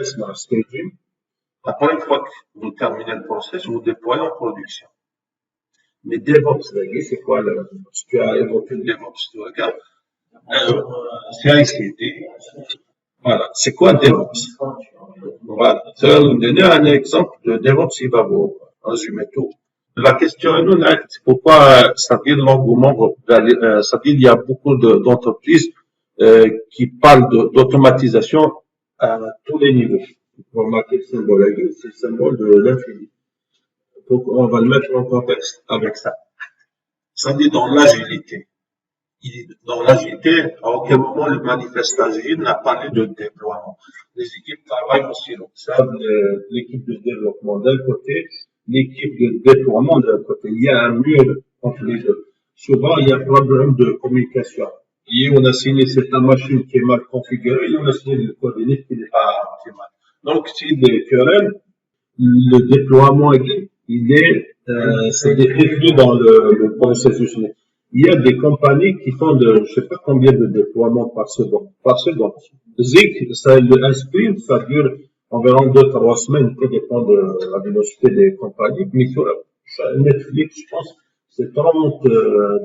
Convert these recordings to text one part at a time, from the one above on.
Smart Staging. Après, une fois que vous terminez le process, vous déployez en production. Mais DevOps, c'est quoi le, si tu as évoqué le DevOps, tu regardes, CI/CD, voilà. C'est quoi DevOps? Voilà. Ça va nous donner un exemple de DevOps, il va vous résumer tout. La question est non, c'est pourquoi, c'est-à-dire l'engouement, c'est-à-dire il y a beaucoup d'entreprises qui parlent d'automatisation à tous les niveaux. Vous remarquez le symbole, c'est le symbole de l'infini. Donc, on va le mettre en contexte avec ça. Ça dit dans l'agilité. Dans l'agilité, à aucun moment le manifeste agile n'a parlé de déploiement. Les équipes travaillent en silo. Ça, l'équipe de développement d'un côté, l'équipe de déploiement d'un côté. Il y a un mur entre les deux. Souvent, il y a un problème de communication. Et on a signé certaines machines qui est mal configurée et on a signé le code unique qui n'est pas optimal. Donc, si des querelles, le déploiement c'est défini dans le processus. Il y a des compagnies qui font je sais pas combien de déploiements par seconde. Zik, un sprint, ça dure environ 2-3 semaines, tout dépend de la vélocité des compagnies. Mais sur Netflix, je pense, c'est 30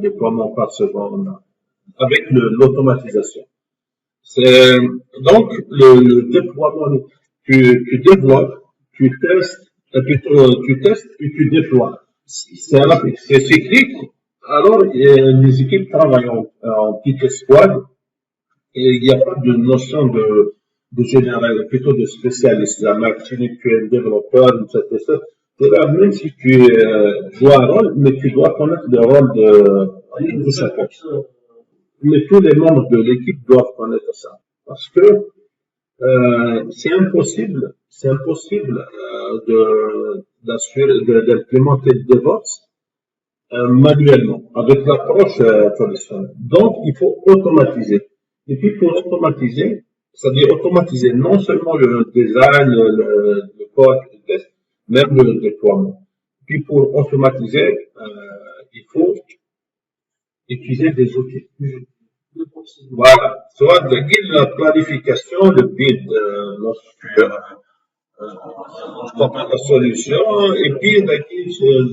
déploiements par seconde avec l'automatisation. Donc, le déploiement, tu développes, tu testes, et tu déploies. C'est cyclique. Alors, les équipes travaillent en petite squad et il n'y a pas de notion de général, plutôt de spécialiste. La marketing, tu es un développeur, etc. Là, même si tu joues un rôle, mais tu dois connaître le rôle de chacun. Mais tous les membres de l'équipe doivent connaître ça. Parce que c'est impossible d'implémenter le DevOps manuellement, avec l'approche traditionnelle. Donc, il faut automatiser. Et puis, pour automatiser, c'est-à-dire automatiser non seulement le design, le code, le test, même le déploiement. Puis, pour automatiser, il faut utiliser des outils. Voilà. Soit la planification, le build, je comprends la solution, et puis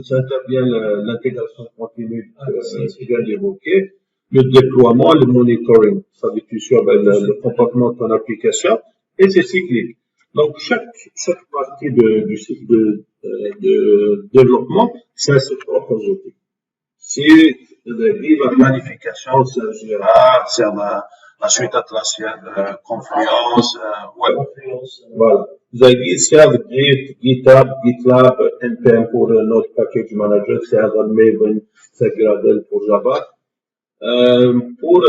ça intervient l'intégration continue que vient d'évoquer, le déploiement, le monitoring, ça veut dire tu surveilles le comportement de ton application, et c'est cyclique. Donc chaque partie du cycle de développement, c'est ses propres outils. Si la planification, c'est Jira, c'est la suite atlassienne, Confluence, ouais. Voilà. Vous avez dit serve Git, GitHub, GitLab, NPM pour notre package manager, serve Maven, c'est Gradle pour Java. Pour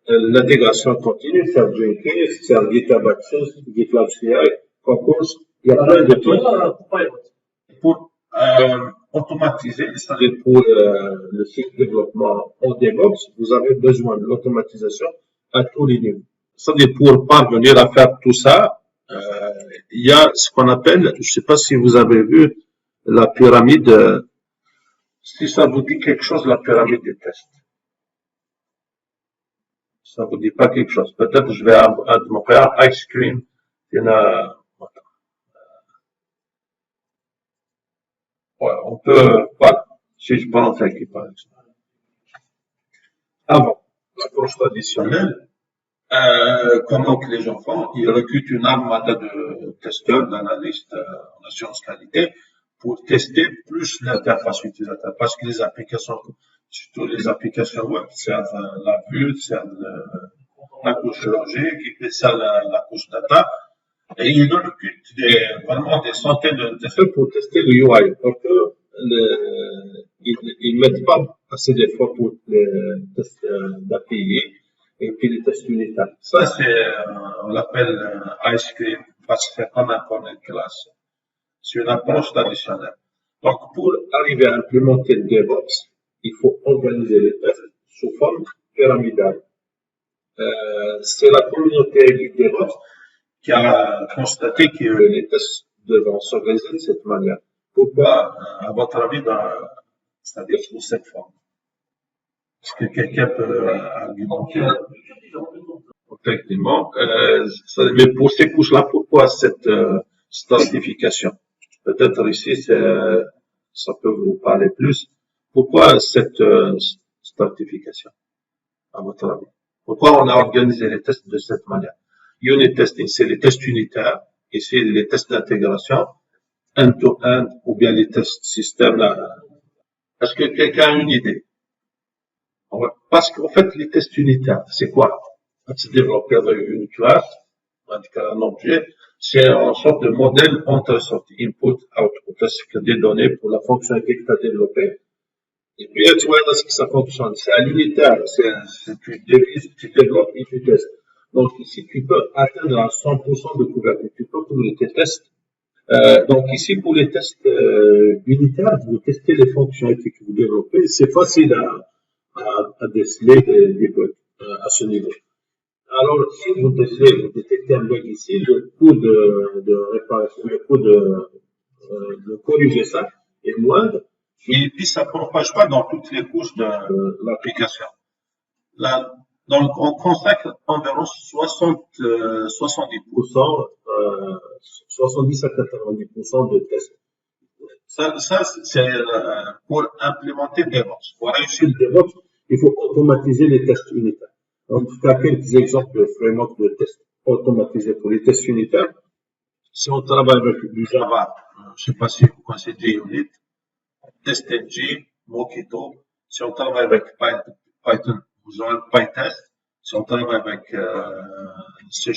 l'intégration continue, serve Jenkins, serve GitHub Actions, GitLab CI, Concourse, il y a plein de trucs. Pour automatiser, c'est-à-dire pour le cycle de développement en DevOps, vous avez besoin de l'automatisation à tous les niveaux. C'est-à-dire pour parvenir à faire tout ça, il y a ce qu'on appelle, je ne sais pas si vous avez vu la pyramide, si ça vous dit quelque chose, la pyramide des tests. Ça vous dit pas quelque chose. Peut-être je vais montrer Ice Cream. Il y en a, ouais, on peut, voilà, si je prends ça qui par exemple. Avant, l'approche traditionnelle, comment que les gens font? Ils recrutent une armada de testeurs, d'analystes en assurance qualité pour tester plus l'interface utilisateur. Parce que les applications, surtout les applications web, servent la vue, servent la couche logique, et servent la couche data. Et ils recrutent vraiment des centaines de testeurs pour tester le UI. Donc, ils ne mettent pas assez d'efforts pour les tests d'API et puis les tests unitaires. Ça, on l'appelle Ice Cream parce que c'est comme un corner class. C'est une approche traditionnelle. Donc, pour arriver à implémenter le DevOps, il faut organiser les tests sous forme pyramidale. C'est la communauté du DevOps qui a constaté que les tests devront s'organiser de cette manière. Pourquoi, à votre avis, c'est-à-dire sous cette forme? Est-ce que quelqu'un peut argumenter? Effectivement. Mais pour ces couches-là, pourquoi cette stratification? Peut-être ici, ça peut vous parler plus. Pourquoi cette stratification, à votre avis? Pourquoi on a organisé les tests de cette manière? Unit testing, c'est les tests unitaires. Ici, les tests d'intégration, end-to-end, ou bien les tests système. Est-ce que quelqu'un a une idée? Parce qu'en fait, les tests unitaires, c'est quoi? Se développer une classe, un objet, c'est une sorte de modèle entre-sortie, input, output, c'est des données pour la fonctionnalité que tu as développée. Et puis, tu vois, est-ce que ça fonctionne? C'est à l'unitaire, tu divises, tu développes et tu testes. Donc, ici, tu peux atteindre à 100% de couverture. Tu peux pour tes tests. Donc, ici, pour les tests unitaires, vous testez les fonctionnalités que vous développez. C'est facile à déceler des bugs à ce niveau. Alors, si vous détectez un bug ici, le coût de réparation, le coût de corriger ça est moindre. Et puis, ça ne propage pas dans toutes les couches de l'application. Là, donc, on consacre environ 70%, 70 à 90% de tests. Ça c'est pour implémenter DevOps. Pour réussir le DevOps, il faut automatiser les tests unitaires. Donc, tu as quelques exemples de framework de tests automatisés pour les tests unitaires. Si on travaille avec du Java, je ne sais pas si vous connaissez JUnit, TestNG, Mockito. Si on travaille avec Python, vous aurez PyTest. Si on travaille avec C#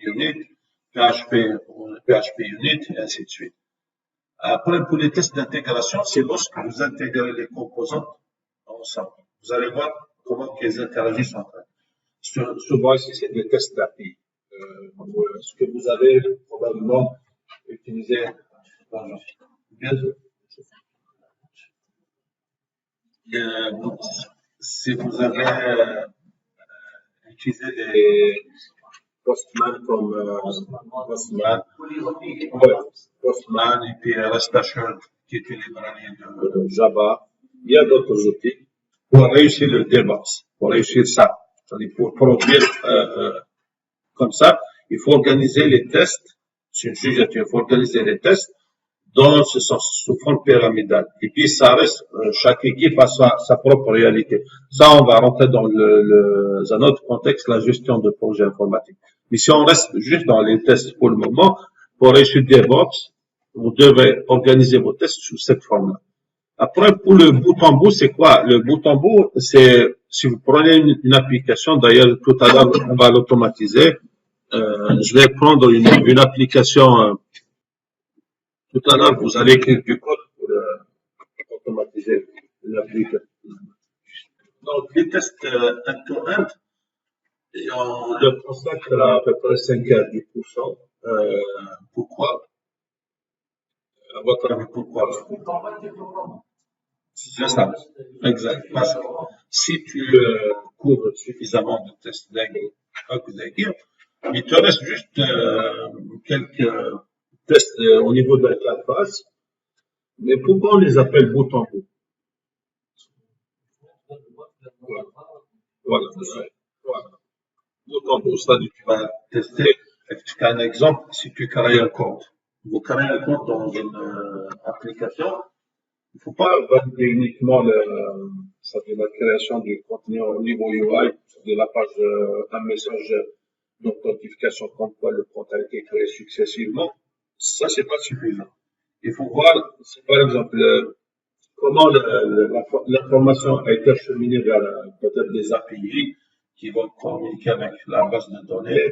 Unit, PHP Unit, et ainsi de suite. Après, pour les tests d'intégration, c'est lorsque vous intégrez les composantes ensemble. Vous allez voir comment ils interagissent entre eux. Souvent ici, c'est des tests d'API. Ce que vous avez probablement utilisé. Bien sûr. Si vous avez utilisé des Postman comme Postman et puis Rest Assured qui est une librairie de Java. Il y a d'autres outils pour réussir le DevOps, pour réussir ça. C'est-à-dire pour produire comme ça, il faut organiser les tests. C'est une suggestion, il faut organiser les tests dans ce sens, sous forme pyramidale. Et puis, ça reste, chaque équipe a sa propre réalité. Ça, on va rentrer dans un autre contexte, la gestion de projets informatiques. Mais si on reste juste dans les tests pour le moment, pour réussir DevOps, vous devez organiser vos tests sous cette forme-là. Après, pour le bout en bout, c'est quoi? Le bout en bout, c'est, si vous prenez une application, d'ailleurs, tout à l'heure, on va l'automatiser. Je vais prendre une application, tout à l'heure, vous allez écrire du code pour automatiser l'application. Donc, les tests end-to-end, on le consacre à peu près 5 à 10%. Pourquoi? À votre avis, pourquoi? C'est ça. Exact. Parce que si tu couvres suffisamment de tests d'agir, il te reste juste quelques tests au niveau de l'interface. Mais pourquoi on les appelle bout en bout? Voilà. Bout en bout, c'est-à-dire que tu vas tester. Tu as un exemple, si tu crées un compte. Vous créez un compte dans une application. Il ne faut pas valider uniquement la création du contenu au niveau UI de la page, un message d'authentification comme quoi le compte a été créé successivement. Ça, c'est pas suffisant. Il faut voir, par exemple, comment l'information a été acheminée vers peut-être des API qui vont communiquer avec la base de données.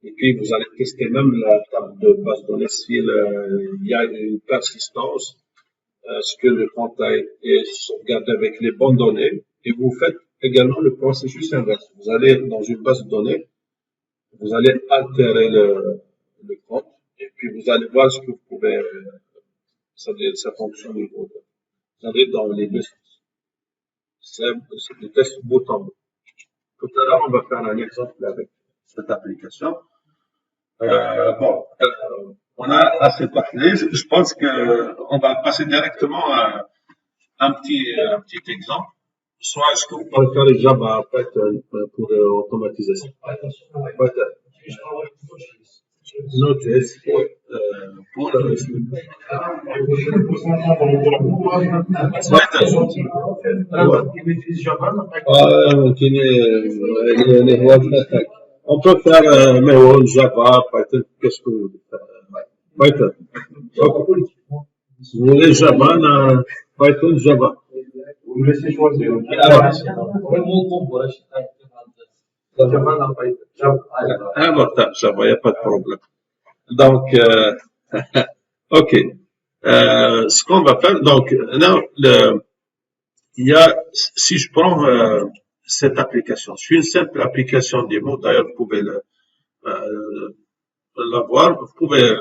Et puis, vous allez tester même la table de base de données s'il y a une persistance. Est-ce que le compte a été sauvegardé avec les bonnes données? Et vous faites également le processus inverse. Vous allez dans une base de données, vous allez altérer le compte, et puis vous allez voir ce que vous pouvez, ça fonctionne au niveau. Vous allez dans les deux sens. C'est des tests bout en bout. Tout à l'heure, on va faire un exemple avec cette application. On a assez parlé. Je pense qu'on va passer directement à un petit exemple. Soit est-ce que vous préférez Java Python pour l'automatisation? Python. Node.js pour on peut faire Java, Python, qu'est-ce que vous voulez? Python. Vous voulez Java, Python, Java. Vous me laissez choisir. Alors, Java, il n'y a pas de problème. Donc, OK. Ce qu'on va faire, donc, là, il y a, si je prends cette application, c'est une simple application démo, d'ailleurs, vous pouvez la voir, vous pouvez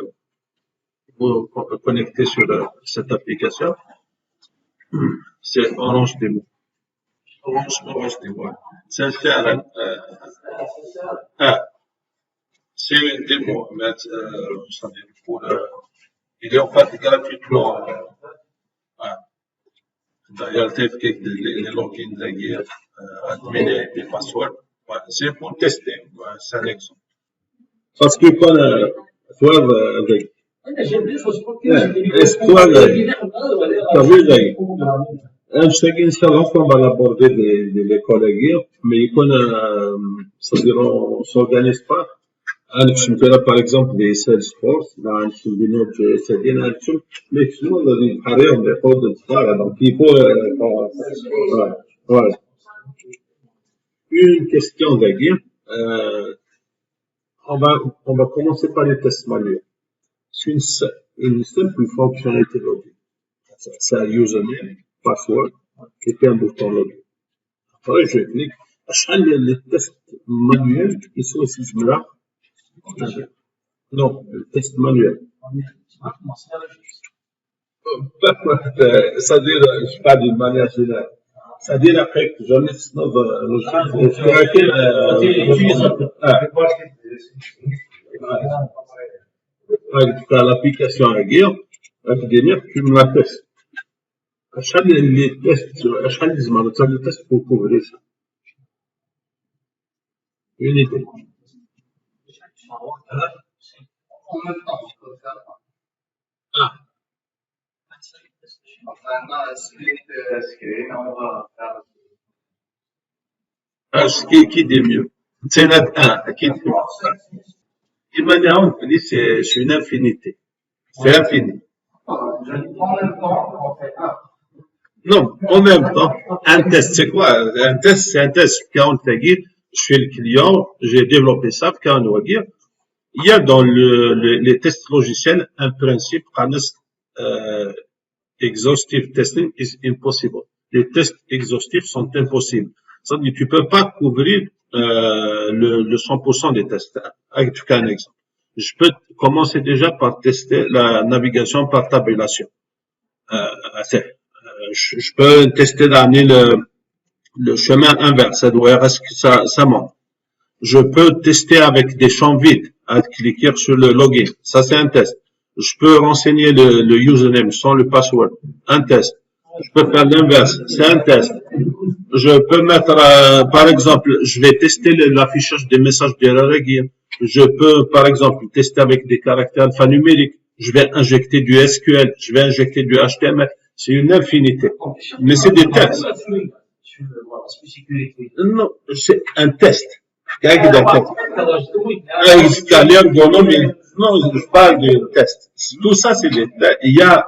vous connecter sur cette application. C'est Orange Démo. Orange Démo. C'est c'est une démo, mais il est en fait gratuitement. D'ailleurs, tel que les logins de guerre, admin et les passwords, c'est pour tester. C'est un exemple. Parce que quand toi, avec Einstein, on va l'aborder des collègues, mais c'est-à-dire on ne s'organise pas. Par exemple, des Salesforce, des Node.js, mais sinon, on a des carrières, des codes, donc il faut, voilà. Une question d'ailleurs, on va commencer par les tests manuels. C'est une simple fonctionnalité login. C'est un username, password, et puis un bouton login. Après, je clique. Les tests manuels, ils sont aussi là. Non, le test manuel. C'est-à-dire, je parle d'une manière générale. C'est-à-dire, après que j'en ai l'application à guerre, tu me la testes. Les tests, les tests pour couvrir ça. Une idée. Qui dit mieux? C'est qui dit mieux? C'est une infinité. C'est infini. Non, en même temps, un test, c'est quoi? Un test, c'est un test. Quand on te dit, je suis le client, j'ai développé ça, quand on va dire, il y a dans les tests logiciels un principe, exhaustive testing is impossible. Les tests exhaustifs sont impossibles. C'est-à-dire que tu peux pas couvrir le 100% des tests. Avec un exemple. Je peux commencer déjà par tester la navigation par tabulation. Je peux tester d'amener le chemin inverse. Est-ce que ça monte? Je peux tester avec des champs vides, à cliquer sur le login. Ça, c'est un test. Je peux renseigner le username sans le password. Un test. Je peux faire l'inverse. C'est un test. Je peux mettre, par exemple, je vais tester l'affichage des messages d'erreur régulière. Je peux, par exemple, tester avec des caractères alphanumériques. Je vais injecter du SQL. Je vais injecter du HTML. C'est une infinité. Mais c'est des tests. Non, c'est un test. Non, je parle de test. Tout ça, c'est des tests. Il y a